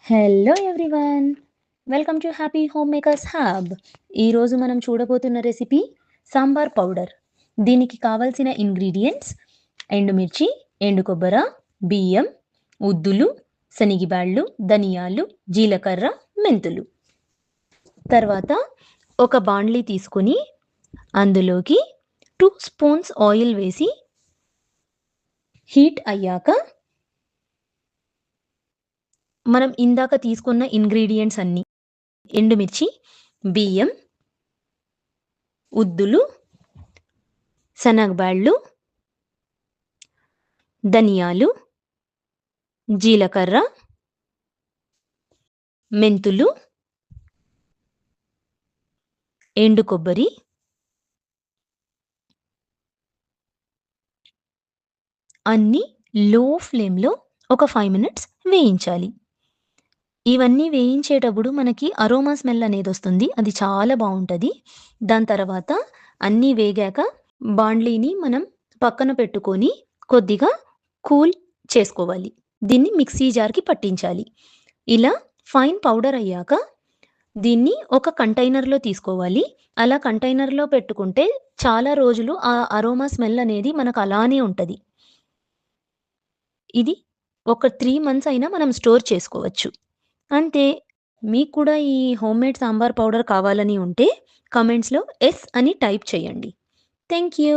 Hello everyone! Welcome to happy home makers hub. ఈరోజు మనం చూడబోతున్న recipe sambar powder. దీనికి కావాల్సిన ఇంగ్రీడియంట్స్ ఎండుమిర్చి, ఎండు కొబ్బర, బియ్యం, ఉద్దులు, శనగబ్యాళ్ళు, ధనియాలు, జీలకర్ర, మెంతులు. తర్వాత ఒక బాండ్లీ తీసుకొని అందులోకి 2 స్పూన్స్ ఆయిల్ వేసి హీట్ అయ్యాక మనం ఇందాక తీసుకున్న ఇంగ్రీడియంట్స్ అన్నీ ఎండుమిర్చి, బియ్యం, ఉద్దులు, శనగబ్యాళ్ళు, ధనియాలు, జీలకర్ర, మెంతులు, ఎండు కొబ్బరి, అన్నీ లో ఫ్లేమ్‌లో ఒక 5 మినిట్స్ వేయించాలి. ఇవన్నీ వేయించేటప్పుడు మనకి అరోమా స్మెల్ అనేదొస్తుంది. అది చాలా బావుంటది. దాని తర్వాత అన్నీ వేగాక బాండ్లీని మనం పక్కన పెట్టుకొని కొద్దిగా కూల్ చేసుకోవాలి. దీన్ని మిక్సీ జార్‌కి పట్టించాలి. ఇలా ఫైన్ పౌడర్ అయ్యాక దీన్ని ఒక కంటైనర్‌లో తీసుకోవాలి. అలా కంటైనర్‌లో పెట్టుకుంటే చాలా రోజులు ఆ అరోమా స్మెల్ అనేది మనకు అలానే ఉంటది. ఇది ఒక 3 మంత్స్ అయినా మనం స్టోర్ చేసుకోవచ్చు. అంతే. మీకు కూడా ఈ హోమ్‌మేడ్ సాంబార్ పౌడర్ కావాలని ఉంటే కామెంట్స్‌లో యెస్ అని టైప్ చేయండి. Thank you.